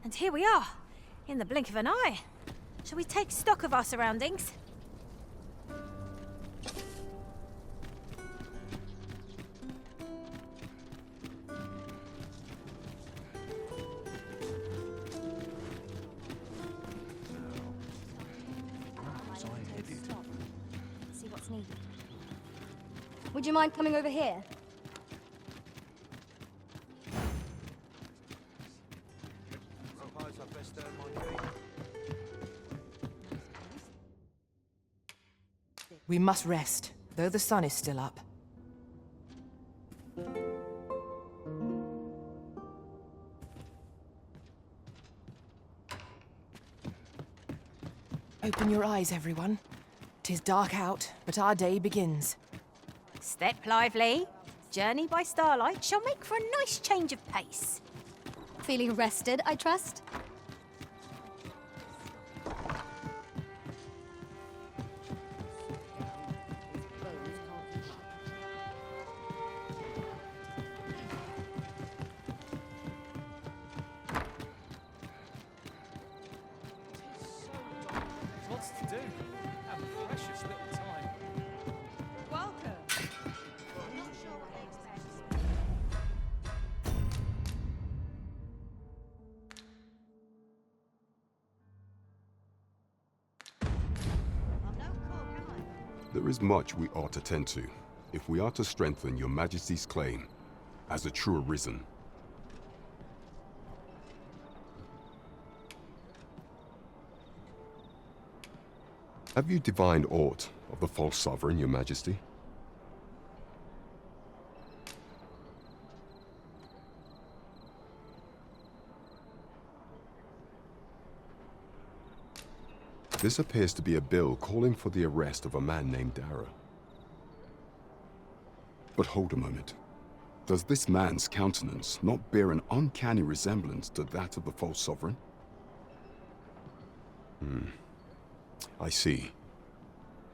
And here we are, in the blink of an eye. Shall we take stock of our surroundings? See what's needed. Would you mind coming over here? We must rest, though the sun is still up. Open your eyes, everyone. 'Tis dark out, but our day begins. Step lively. Journey by starlight shall make for a nice change of pace. Feeling rested, I trust? Lots to do, and precious little time. Welcome. There is much we ought to tend to, if we are to strengthen your Majesty's claim as a true arisen. Have you divined aught of the false sovereign, your Majesty? This appears to be a bill calling for the arrest of a man named Dara. But hold a moment. Does this man's countenance not bear an uncanny resemblance to that of the false sovereign? I see.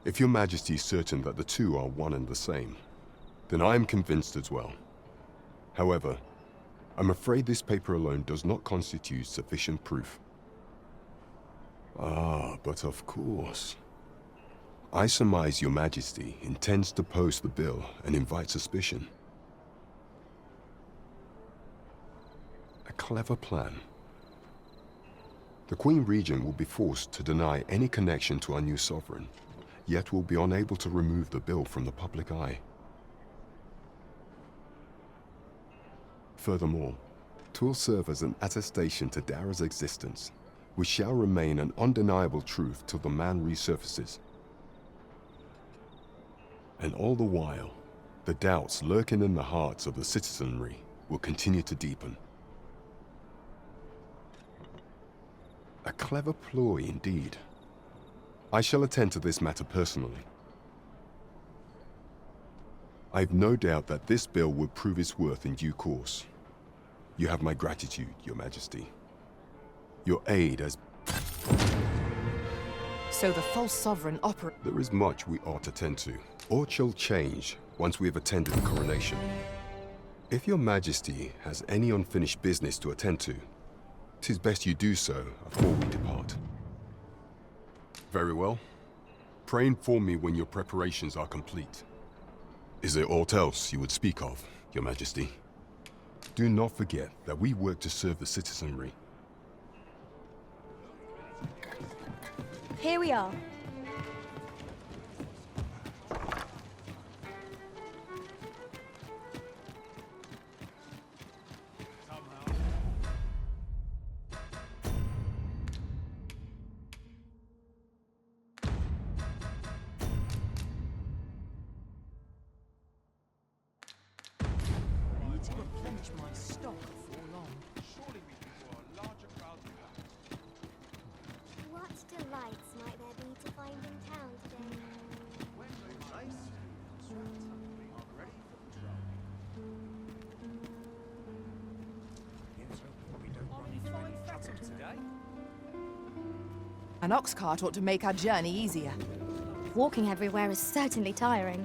If your Majesty is certain that the two are one and the same, then I am convinced as well. However, I'm afraid this paper alone does not constitute sufficient proof. Ah, but of course. I surmise your Majesty intends to post the bill and invite suspicion. A clever plan. The Queen Regent will be forced to deny any connection to our new sovereign, yet will be unable to remove the bill from the public eye. Furthermore, 'twill serve as an attestation to Dara's existence, which shall remain an undeniable truth till the man resurfaces. And all the while, the doubts lurking in the hearts of the citizenry will continue to deepen. A clever ploy indeed. I shall attend to this matter personally. I've no doubt that this bill will prove its worth in due course. You have my gratitude, your Majesty. Your aid has... So the false sovereign operates. There is much we ought to tend to. Aught shall change once we have attended the coronation. If your Majesty has any unfinished business to attend to, 'tis best you do so before we depart. Very well. Pray inform me when your preparations are complete. Is there aught else you would speak of, your Majesty? Do not forget that we work to serve the citizenry. Here we are. To replenish my stock before long. Surely we can draw a larger crowd than that. What delights might there be to find in town today? Today? An ox cart ought to make our journey easier. Walking everywhere is certainly tiring.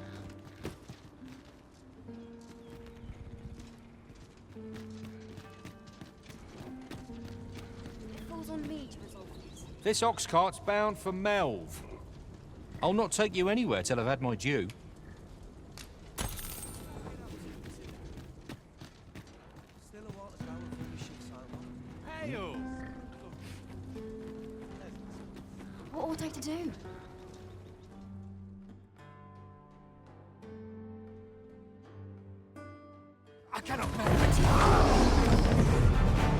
on me to resolve this. This ox cart's bound for Melv. I'll not take you anywhere till I've had my due. What ought I to do? I cannot bear it.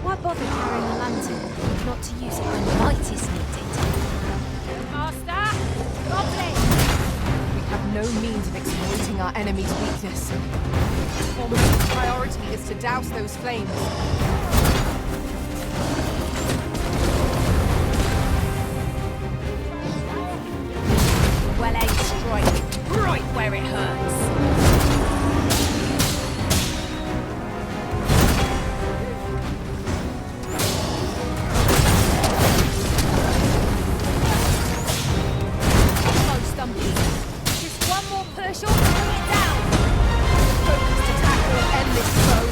Why bother carrying a lantern if not to use it when light is needed? Master! Goblin! We have no means of exploiting our enemy's weakness. Our main priority is to douse those flames. Well aimed strike, right where it hurts. Almost done. Just one more push or bring it down. Focused attack will end this foe.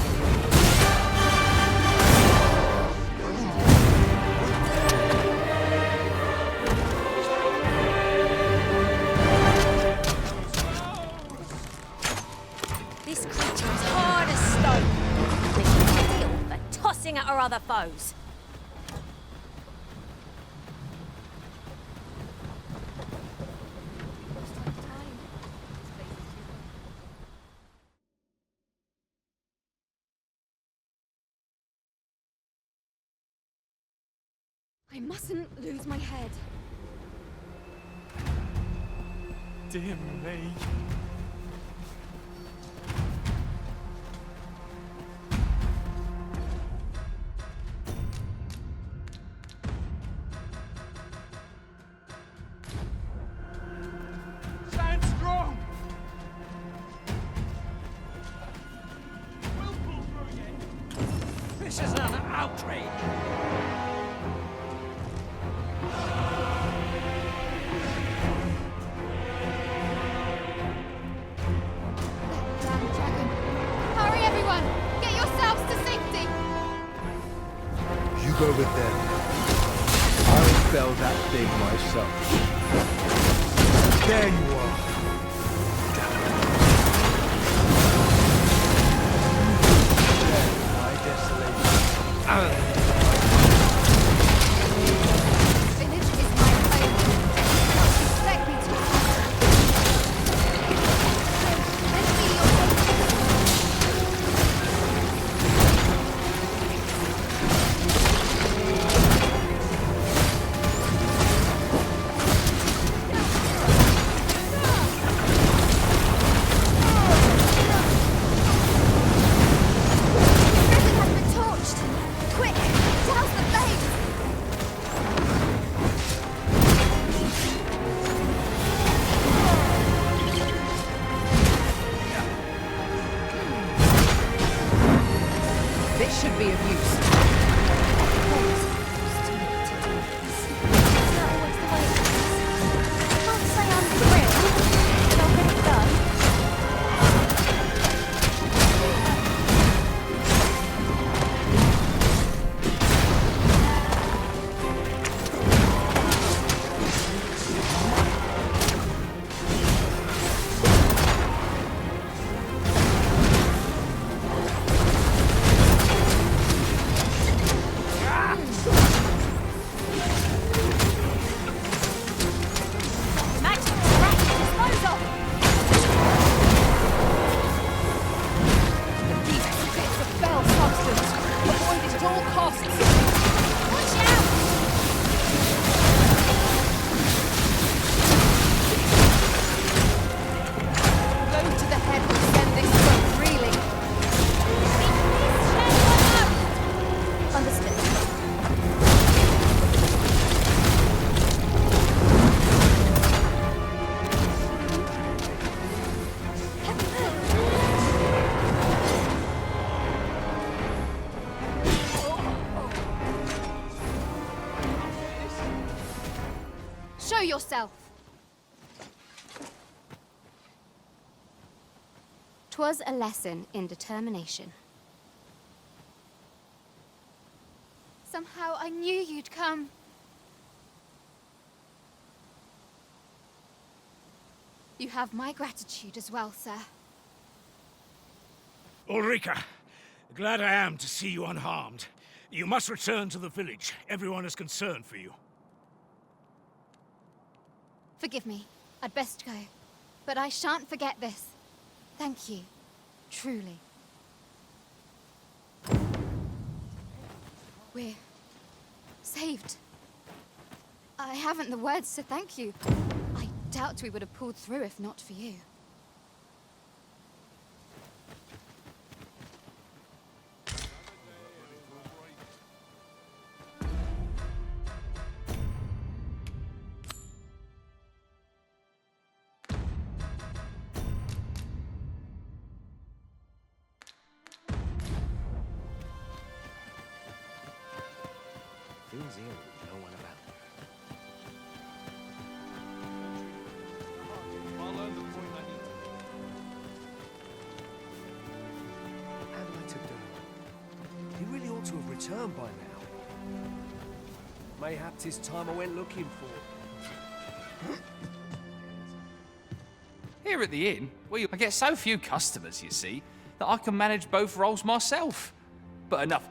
This creature is hard as stone. Making ideal for tossing at our other foes. I mustn't lose my head. Dear me. Stand strong! We'll pull through yet. This is an outrage! Damn dragon. Hurry, everyone! Get yourselves to safety! You go with them. I'll fell that thing myself. There you are. There, my desolation. Finish is my claim. Expect me to. Then see your safety. Prison has been torched! Quick! Douse the flames! This should be of use. Can't say I'm thrilled, but I'll get it done. Magic trap, dispose of! These bits of fell substance. Avoid it at all costs. Watch out! Blow to the head will send this boat reeling. Understood. Show yourself! 'Twas a lesson in determination. Somehow I knew you'd come. You have my gratitude as well, sir. Ulrika, glad I am to see you unharmed. You must return to the village. Everyone is concerned for you. Forgive me. I'd best go. But I shan't forget this. Thank you. Truly. We're saved. I haven't the words to thank you. I doubt we would have pulled through if not for you. Who's here with no one about? I'll learn the point I need to. How do I to do? He really ought to have returned by now. Mayhap 'tis time I went looking for. Here at the inn, I get so few customers, you see, that I can manage both roles myself. But enough.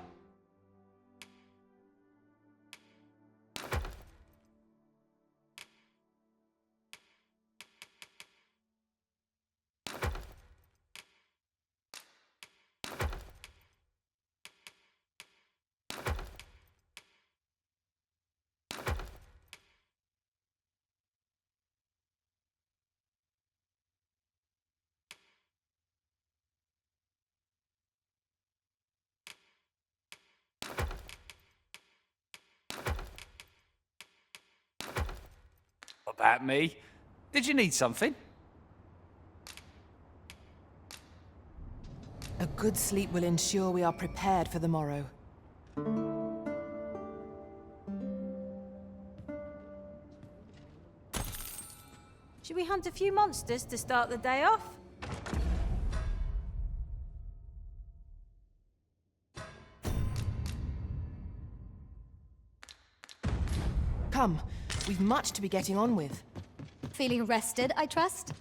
About me. Did you need something? A good sleep will ensure we are prepared for the morrow. Should we hunt a few monsters to start the day off? Come, we've much to be getting on with. Feeling rested, I trust?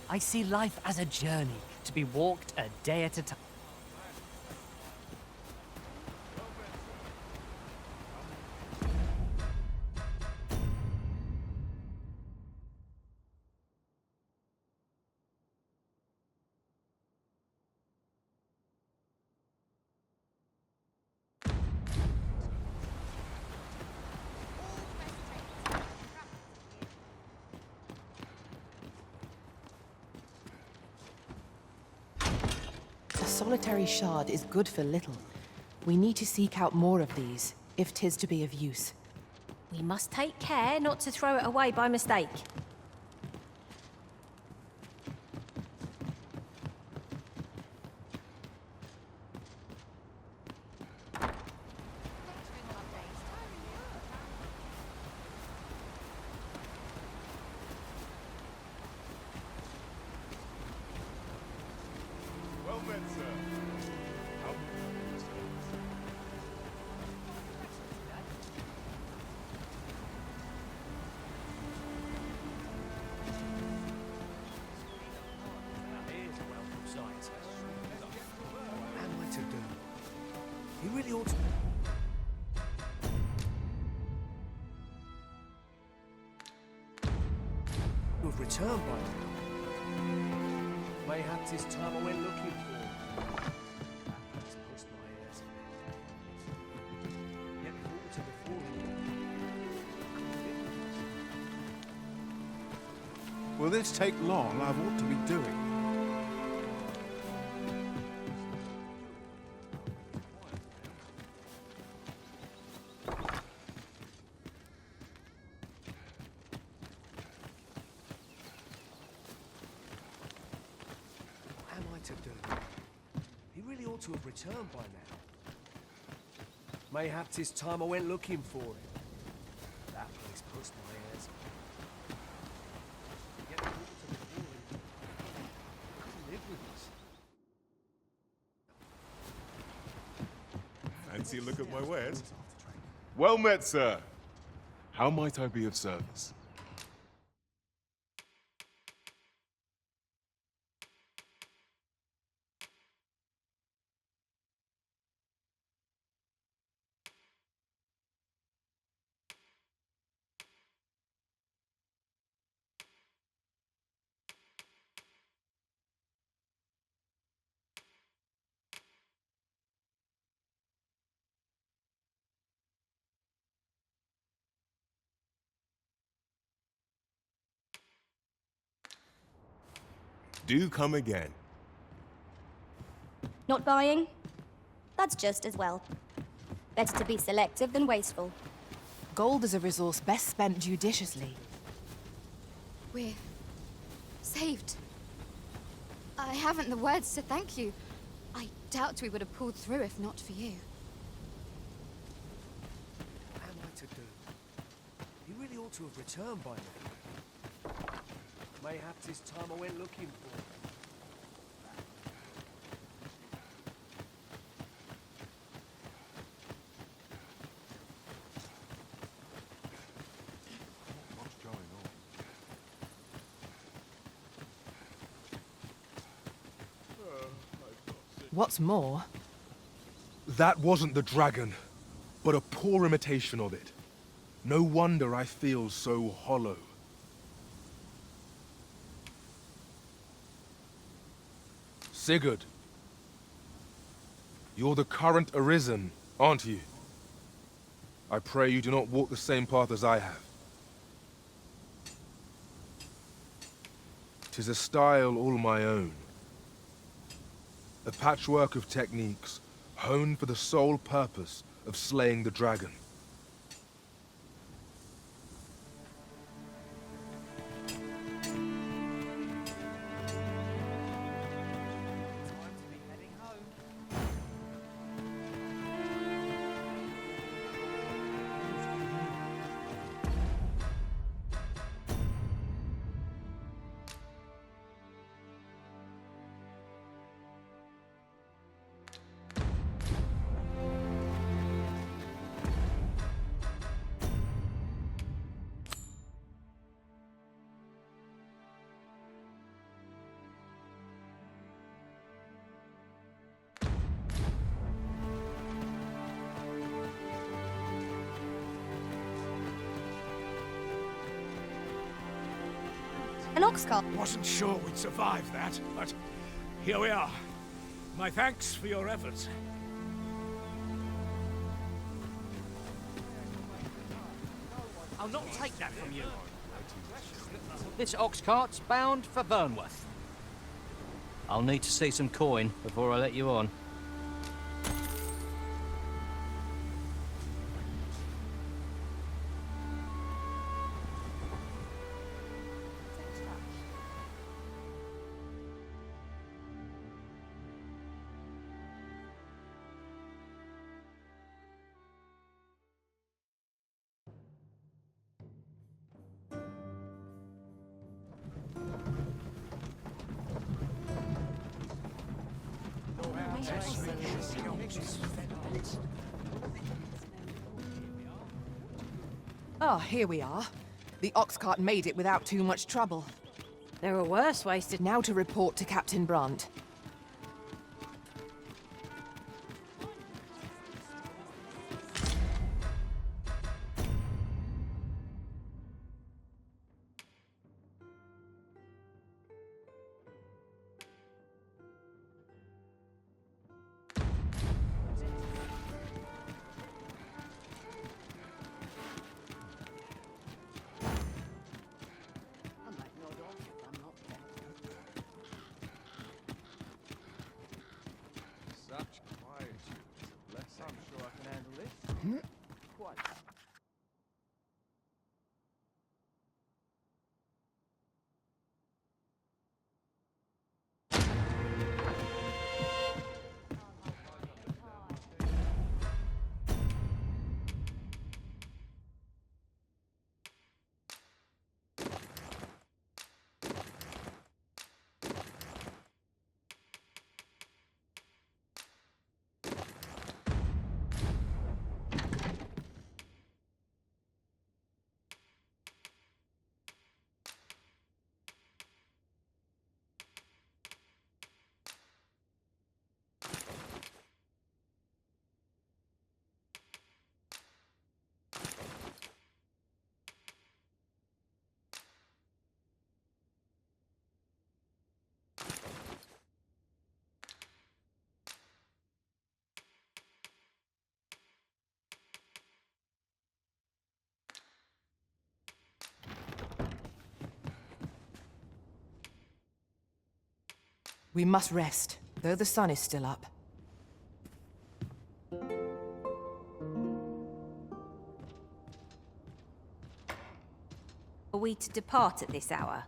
I see life as a journey, to be walked a day at a time. A solitary shard is good for little. We need to seek out more of these, if 'tis to be of use. We must take care not to throw it away by mistake. How am I to do? He really ought to... have returned by now. Mayhap 'tis time I went looking for. It's pushed my ears. Yet thought to the fore. Will this take long? I've ought to be doing. What am I to do? He really ought to have returned by now. Mayhap 'tis time I went looking for him. That place pushed my ears. Fancy a look at my wares? Well met, sir. How might I be of service? Do come again. Not buying? That's just as well. Better to be selective than wasteful. Gold is a resource best spent judiciously. We're saved. I haven't the words to thank you. I doubt we would have pulled through if not for you. What am I to do? He really ought to have returned by now. Mayhap 'tis time I went looking for him. What's going on? What's more, That wasn't the dragon, but a poor imitation of it. No wonder I feel so hollow. Sigurd, you're the current Arisen, aren't you? I pray you do not walk the same path as I have. 'Tis a style all my own. A patchwork of techniques, honed for the sole purpose of slaying the dragon. An ox cart. Wasn't sure we'd survive that, but here we are. My thanks for your efforts. I'll not take that from you. This ox cart's bound for Vernworth. I'll need to see some coin before I let you on. Ah, here we are. The ox cart made it without too much trouble. There are worse ways to... Now to report to Captain Brandt. We must rest, though the sun is still up. Are we to depart at this hour?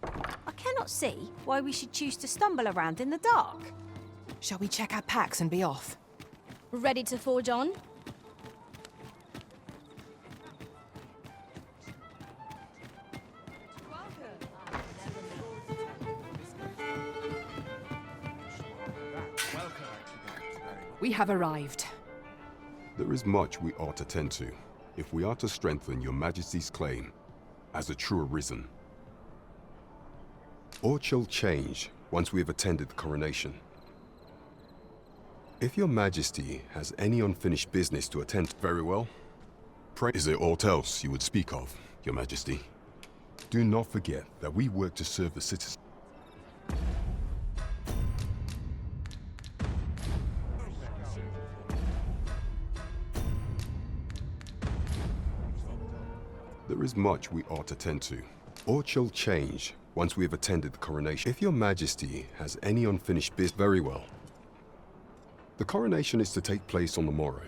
I cannot see why we should choose to stumble around in the dark. Shall we check our packs and be off? Ready to forge on? We have arrived. There is much we ought to tend to, if we are to strengthen your Majesty's claim as a true Arisen. Aught shall change once we have attended the coronation. If your Majesty has any unfinished business to attend, very well. Pray. Is there aught else you would speak of, your Majesty? Do not forget that we work to serve the citizens. There is much we ought to tend to. Aught shall change once we have attended the coronation. If your Majesty has any unfinished business, very well. The coronation is to take place on the morrow.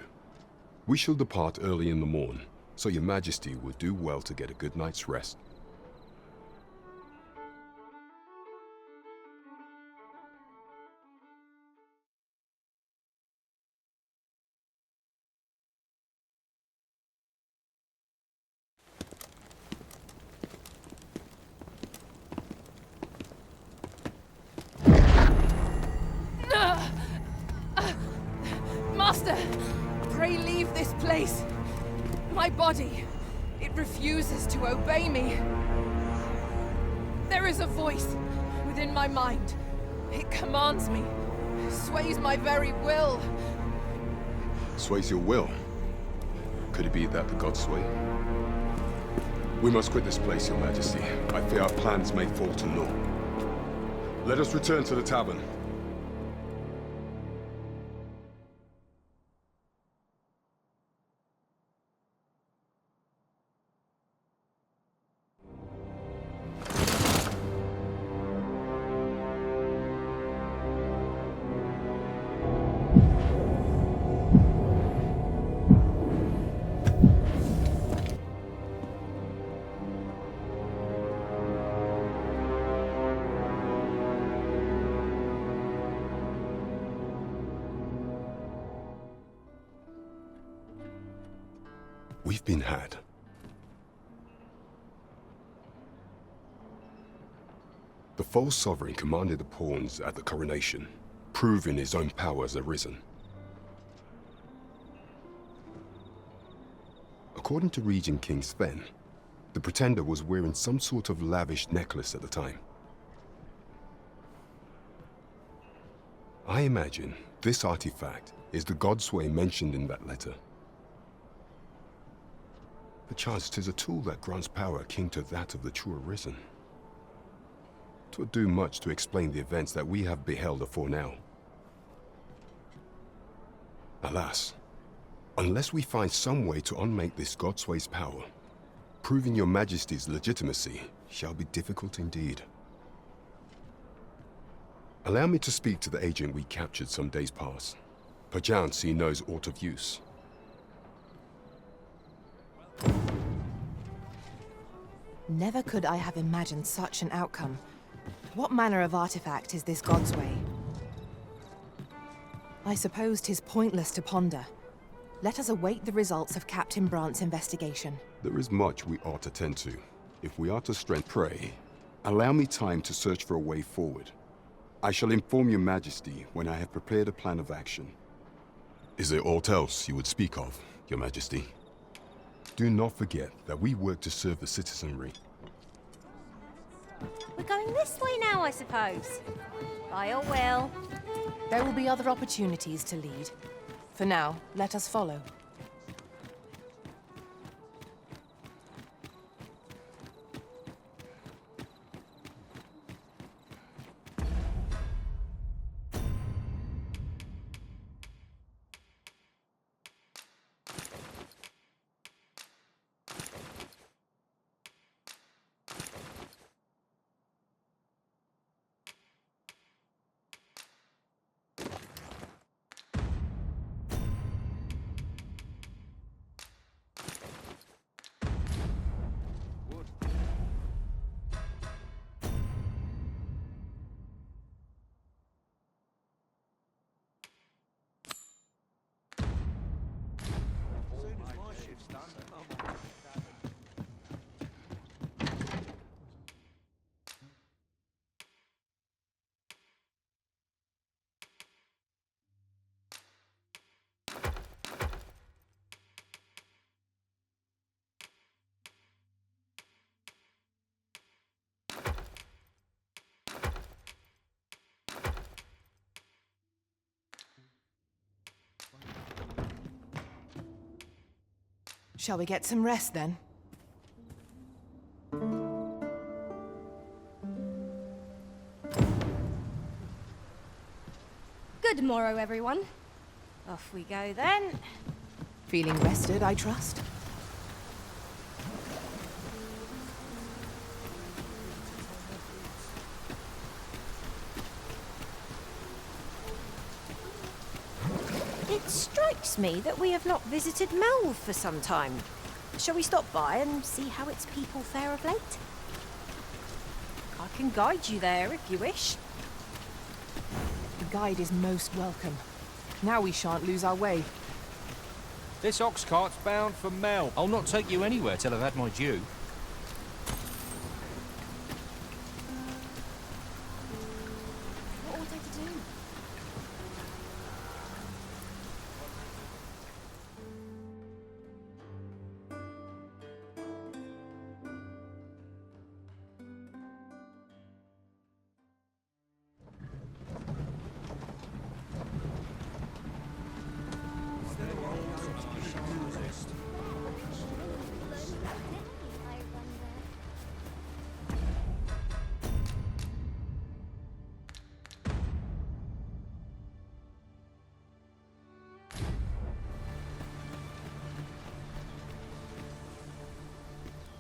We shall depart early in the morn, so your Majesty would do well to get a good night's rest. Master! Pray leave this place. My body, it refuses to obey me. There is a voice within my mind. It commands me, sways my very will. Sways your will? Could it be that the gods sway? We must quit this place, your Majesty. I fear our plans may fall to naught. Let us return to the tavern. We've been had. The false sovereign commanded the pawns at the coronation, proving his own power as Arisen. According to Regent King Sven, the Pretender was wearing some sort of lavish necklace at the time. I imagine this artifact is the Godsway mentioned in that letter. Perchance 'tis a tool that grants power akin to that of the true Arisen. 'Twould do much to explain the events that we have beheld afore now. Alas, unless we find some way to unmake this Godsway's power, proving your Majesty's legitimacy shall be difficult indeed. Allow me to speak to the agent we captured some days past. Perchance he knows aught of use. Never could I have imagined such an outcome. What manner of artifact is this Godsway? I suppose 'tis pointless to ponder. Let us await the results of Captain Brant's investigation. There is much we ought to tend to. If we are to pray, allow me time to search for a way forward. I shall inform your Majesty when I have prepared a plan of action. Is there aught else you would speak of, your Majesty? Do not forget that we work to serve the citizenry. We're going this way now, I suppose. By your will. There will be other opportunities to lead. For now, let us follow. Shall we get some rest then? Good morrow, everyone. Off we go then. Feeling rested, I trust? It strikes me that we have not visited Melve for some time. Shall we stop by and see how its people fare of late? I can guide you there if you wish. The guide is most welcome. Now we shan't lose our way. This ox cart's bound for Mel. I'll not take you anywhere till I've had my due. What ought I to do?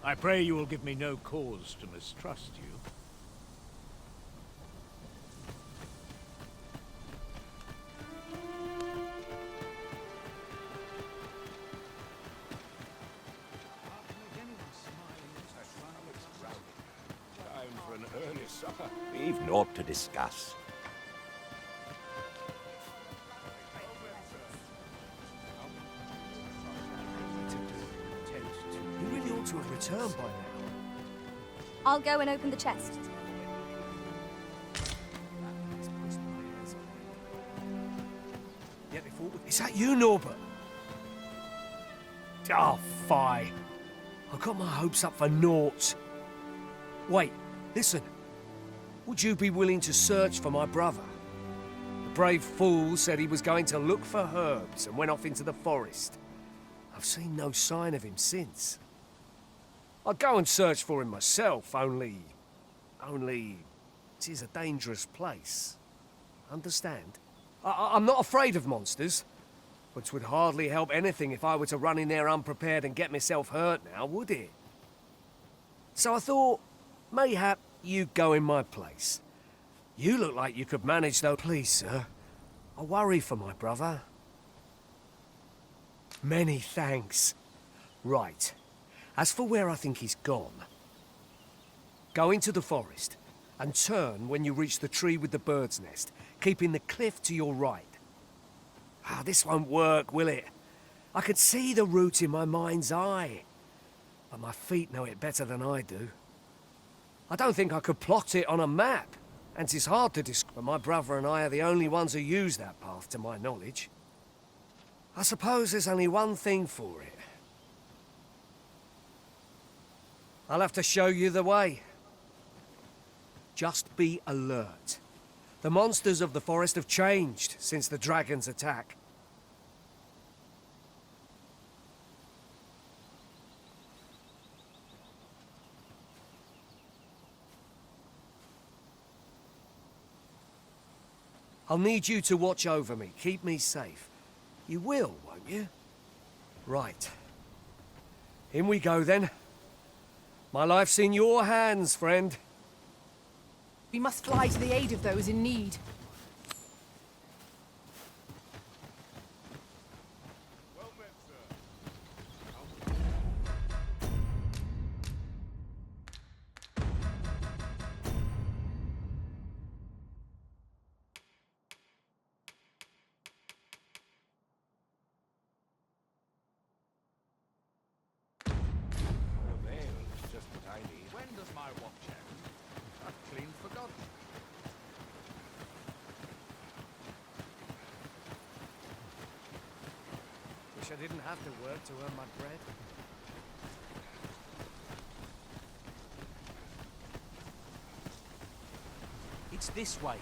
I pray you will give me no cause to mistrust you. Time for an earnest supper. We've naught to discuss. You really ought to have returned by now. I'll go and open the chest. Yeah, before is that you, Norbert? Oh, fie. I got my hopes up for naught. Wait, listen. Would you be willing to search for my brother? The brave fool said he was going to look for herbs and went off into the forest. I've seen no sign of him since. I'd go and search for him myself, only... it is a dangerous place. Understand? I'm not afraid of monsters, but it would hardly help anything if I were to run in there unprepared and get myself hurt now, would it? So I thought, mayhap you'd go in my place. You look like you could manage though. Please, sir. I worry for my brother. Many thanks. Right. As for where I think he's gone, go into the forest and turn when you reach the tree with the bird's nest, keeping the cliff to your right. Ah, this won't work, will it? I can see the route in my mind's eye, but my feet know it better than I do. I don't think I could plot it on a map, and it's hard to describe. My brother and I are the only ones who use that path, to my knowledge. I suppose there's only one thing for it. I'll have to show you the way. Just be alert. The monsters of the forest have changed since the dragon's attack. I'll need you to watch over me, keep me safe. You will, won't you? Right. In we go, then. My life's in your hands, friend. We must fly to the aid of those in need. When does my watch end? I've clean forgotten. Wish I didn't have to work to earn my bread. It's this way.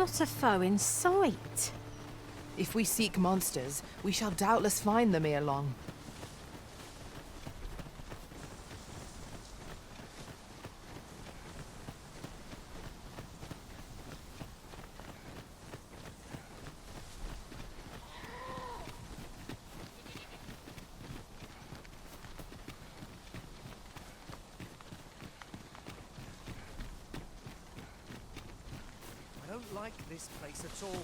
Not a foe in sight. If we seek monsters, we shall doubtless find them ere long. I don't like this place at all.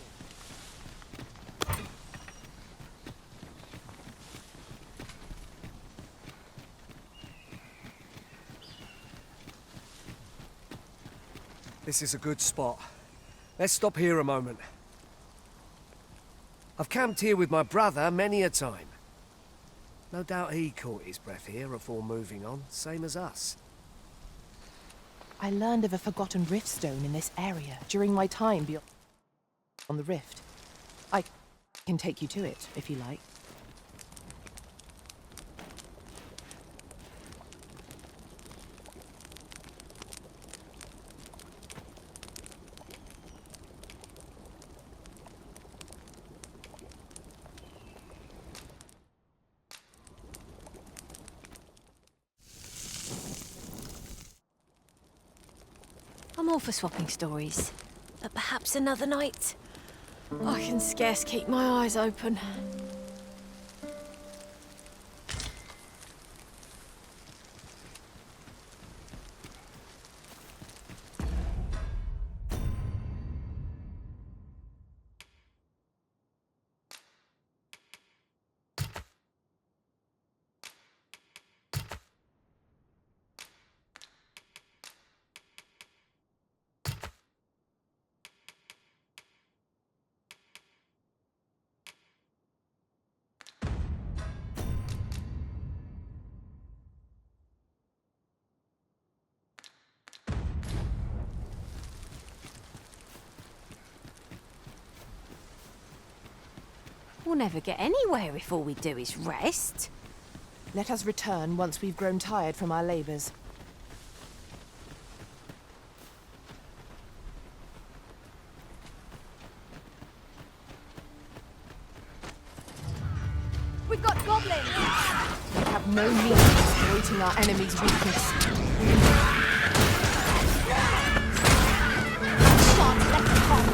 This is a good spot. Let's stop here a moment. I've camped here with my brother many a time. No doubt he caught his breath here afore moving on, same as us. I learned of a forgotten rift stone in this area during my time beyond the rift. I can take you to it, if you like. I'm all for swapping stories, but perhaps another night. I can scarce keep my eyes open. We'll never get anywhere if all we do is rest. Let us return once we've grown tired from our labors. We've got goblins! We have no means of exploiting our enemy's weakness. Shan't let them come.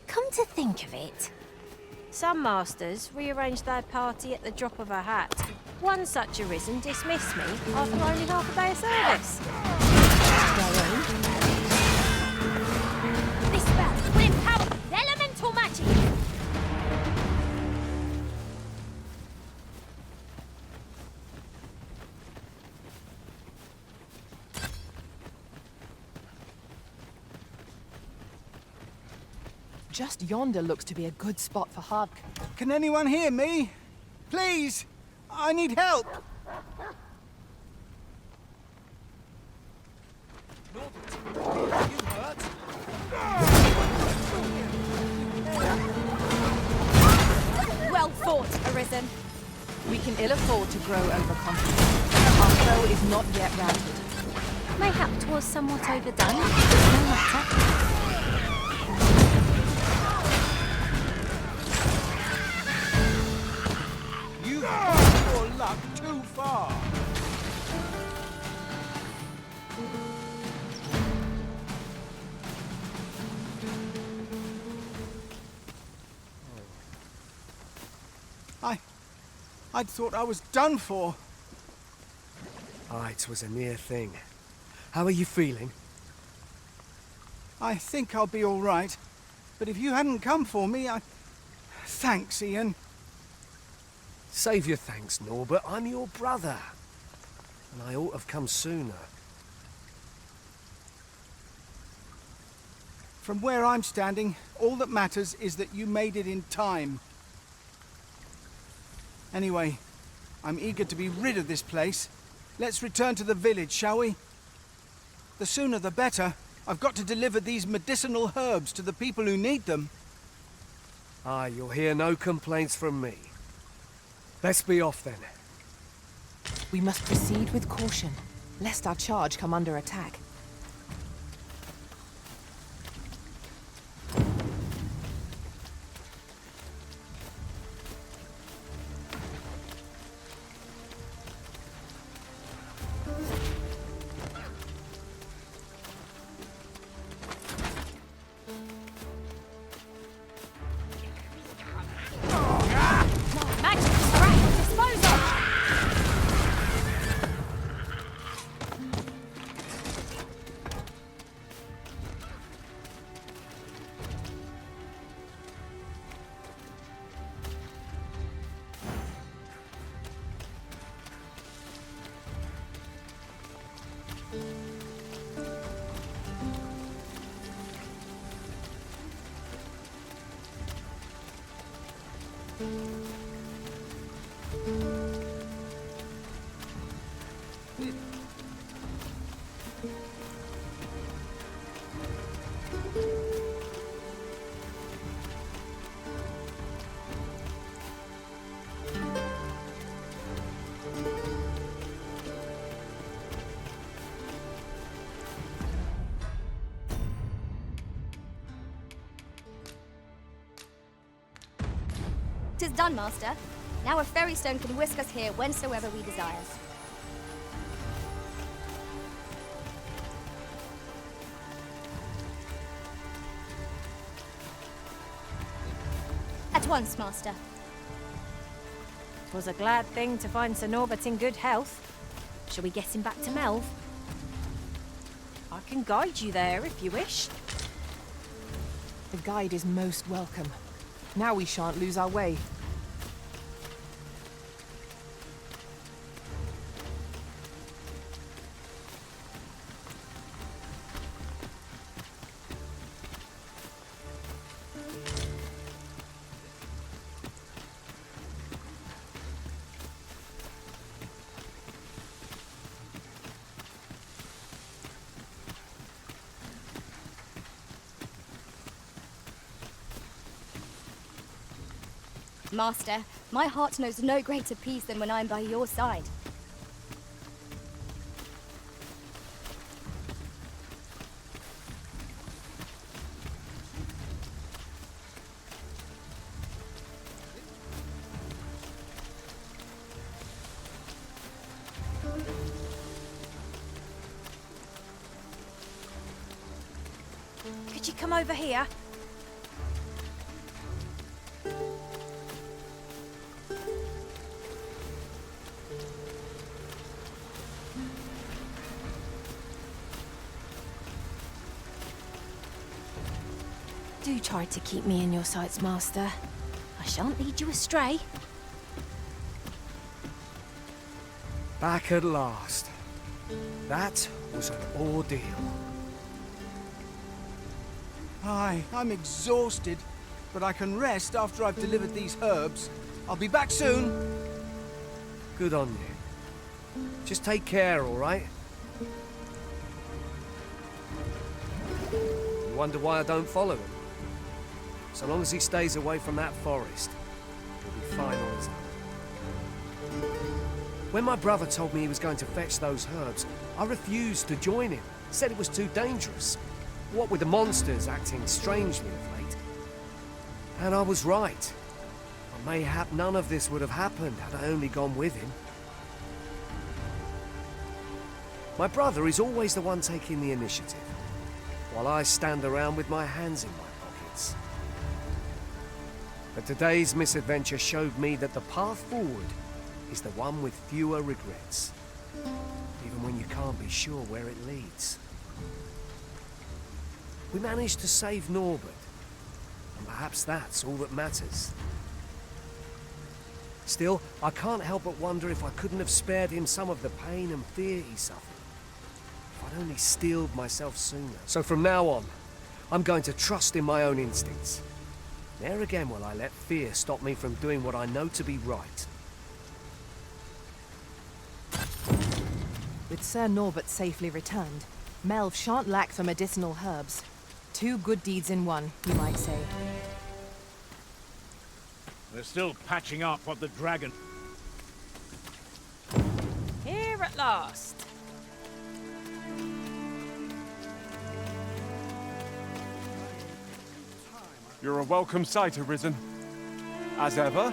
Come to think of it, some masters rearrange their party at the drop of a hat. One such arisen dismissed me after only half a day of service. This spell will empower elemental magic! Just yonder looks to be a good spot for Hark. Can anyone hear me? Please! I need help! Well fought, Arisen. We can ill afford to grow overconfident. Our foe is not yet routed. Mayhap 'twas somewhat overdone. No matter. You've pushed your luck too far. I'd thought I was done for. Ah, it was a near thing. How are you feeling? I think I'll be all right. But if you hadn't come for me, Thanks, Ian. Save your thanks, Norbert. I'm your brother. And I ought to have come sooner. From where I'm standing, all that matters is that you made it in time. Anyway, I'm eager to be rid of this place. Let's return to the village, shall we? The sooner the better. I've got to deliver these medicinal herbs to the people who need them. Ah, you'll hear no complaints from me. Let's be off then. We must proceed with caution, lest our charge come under attack. "'Tis done, Master. Now a ferry stone can whisk us here whensoever we desire." "At once, Master." 'Twas a glad thing to find Sir Norbert in good health. Shall we get him back to Melv? I can guide you there if you wish. The guide is most welcome. Now we shan't lose our way. Master, my heart knows no greater peace than when I am by your side. Could you come over here? Do try to keep me in your sights, Master. I shan't lead you astray. Back at last. That was an ordeal. Aye, I'm exhausted, but I can rest after I've delivered these herbs. I'll be back soon. Good on you. Just take care, all right? You wonder why I don't follow him? So long as he stays away from that forest, he'll be fine on his own. When my brother told me he was going to fetch those herbs, I refused to join him. Said it was too dangerous. What with the monsters acting strangely of late. And I was right. Mayhap none of this would have happened had I only gone with him. My brother is always the one taking the initiative, while I stand around with my hands in my pockets. But today's misadventure showed me that the path forward is the one with fewer regrets, even when you can't be sure where it leads. We managed to save Norbert, and perhaps that's all that matters. Still, I can't help but wonder if I couldn't have spared him some of the pain and fear he suffered. If I'd only steeled myself sooner. So from now on, I'm going to trust in my own instincts. Ne'er again will I let fear stop me from doing what I know to be right. With Sir Norbert safely returned, Melv shan't lack for medicinal herbs. 2 good deeds in one, you might say. They're still patching up what the dragon... Here at last. You're a welcome sight, Arisen. As ever,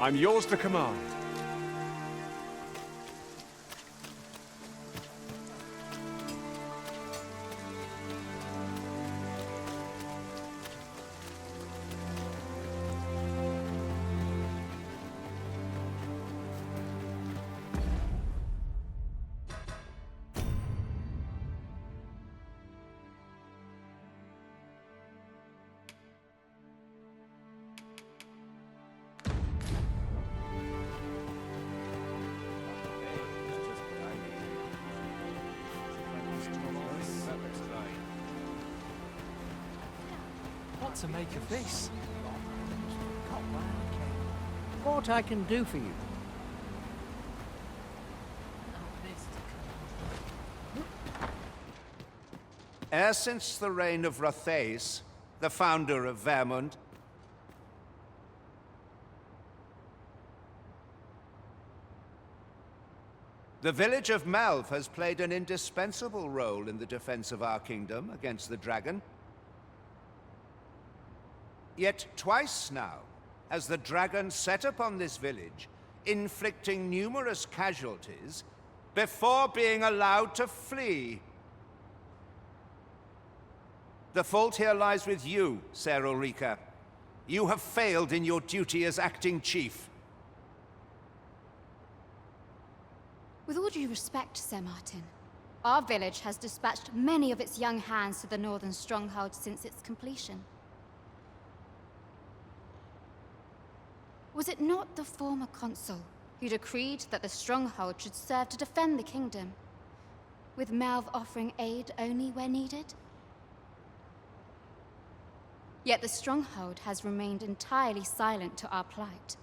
I'm yours to command. What to make of this? What I can do for you? E'er since the reign of Rothaeus, the founder of Vermund, the village of Malv has played an indispensable role in the defense of our kingdom against the dragon. Yet twice now has the dragon set upon this village, inflicting numerous casualties before being allowed to flee. The fault here lies with you, Ser Ulrika. You have failed in your duty as acting chief. With all due respect, Sir Martin, our village has dispatched many of its young hands to the northern stronghold since its completion. Was it not the former consul who decreed that the stronghold should serve to defend the kingdom, with Malv offering aid only where needed? Yet the stronghold has remained entirely silent to our plight.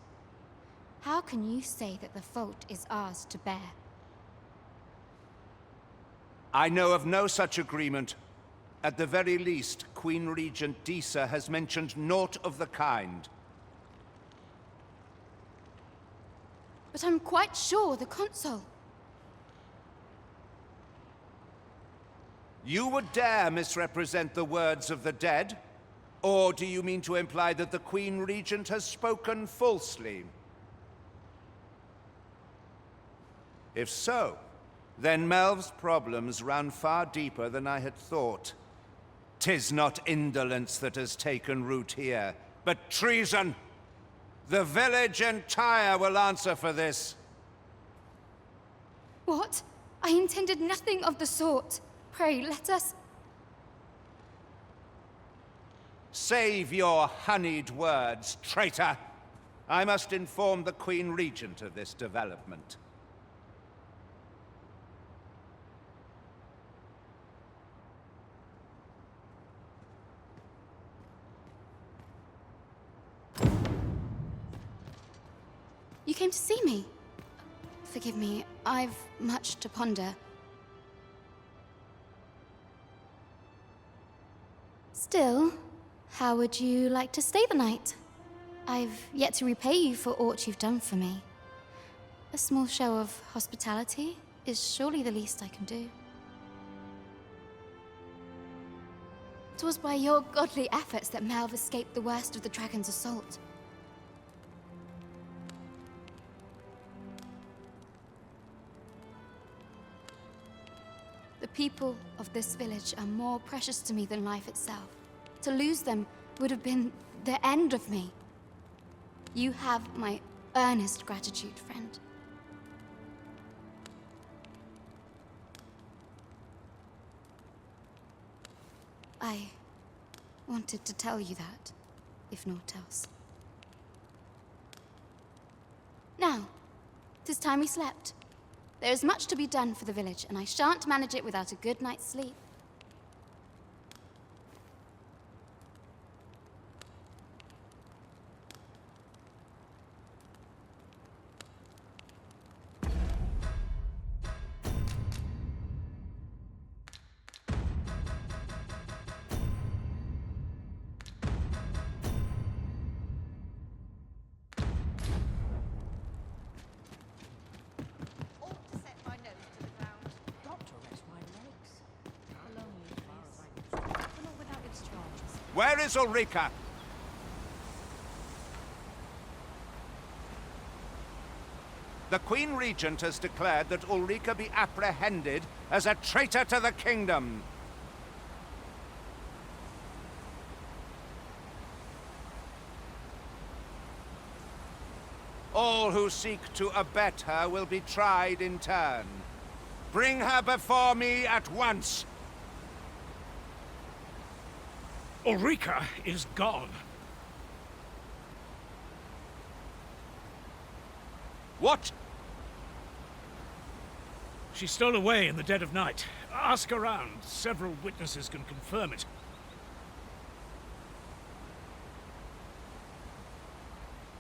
How can you say that the fault is ours to bear? I know of no such agreement. At the very least, Queen Regent Disa has mentioned naught of the kind. But I'm quite sure the consul... You would dare misrepresent the words of the dead? Or do you mean to imply that the Queen Regent has spoken falsely? If so, then Melv's problems run far deeper than I had thought. 'Tis not indolence that has taken root here, but treason! The village entire will answer for this. What? I intended nothing of the sort. Pray, let us... Save your honeyed words, traitor! I must inform the Queen Regent of this development. You came to see me? Forgive me, I've much to ponder. Still, how would you like to stay the night? I've yet to repay you for aught you've done for me. A small show of hospitality is surely the least I can do. 'Twas by your godly efforts that Malv escaped the worst of the dragon's assault. The people of this village are more precious to me than life itself. To lose them would have been the end of me. You have my earnest gratitude, friend. I wanted to tell you that, if naught else. Now, 'tis time we slept. There is much to be done for the village, and I shan't manage it without a good night's sleep. Where is Ulrika? The Queen Regent has declared that Ulrika be apprehended as a traitor to the kingdom. All who seek to abet her will be tried in turn. Bring her before me at once. Ulrika is gone. What? She stole away in the dead of night. Ask around. Several witnesses can confirm it.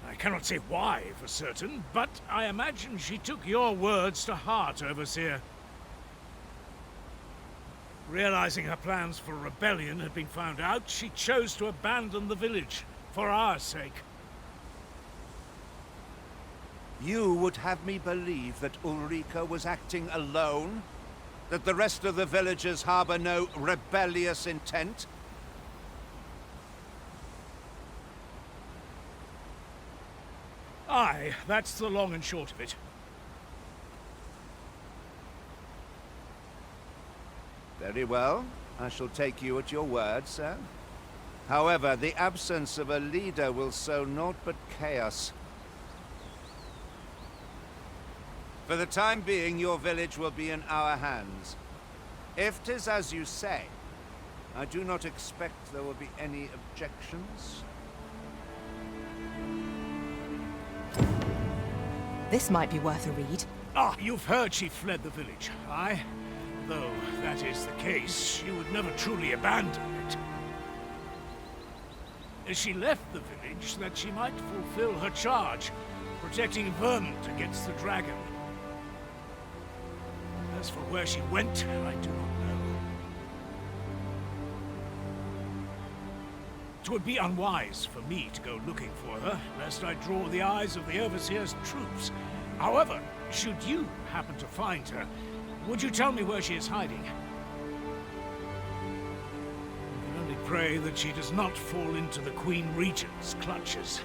I cannot say why for certain, but I imagine she took your words to heart, Overseer. Realizing her plans for rebellion had been found out, she chose to abandon the village, for our sake. You would have me believe that Ulrika was acting alone? That the rest of the villagers harbor no rebellious intent? Aye, that's the long and short of it. Very well. I shall take you at your word, sir. However, the absence of a leader will sow naught but chaos. For the time being, your village will be in our hands. If 'tis as you say, I do not expect there will be any objections. This might be worth a read. Ah, you've heard she fled the village, aye? Though that is the case, she would never truly abandon it. She left the village that she might fulfill her charge, protecting Vermont against the dragon. As for where she went, I do not know. It would be unwise for me to go looking for her, lest I draw the eyes of the Overseer's troops. However, should you happen to find her, would you tell me where she is hiding? I can only pray that she does not fall into the Queen Regent's clutches.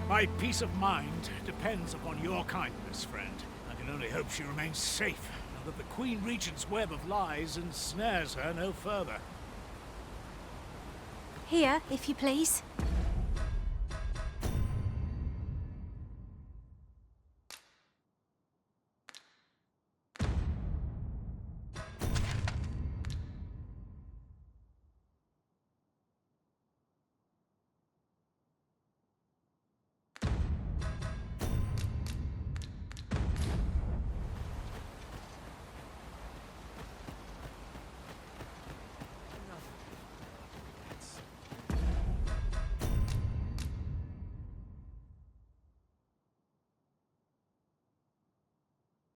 My peace of mind depends upon your kindness, friend. I can only hope she remains safe, and that the Queen Regent's web of lies ensnares her no further. Here, if you please.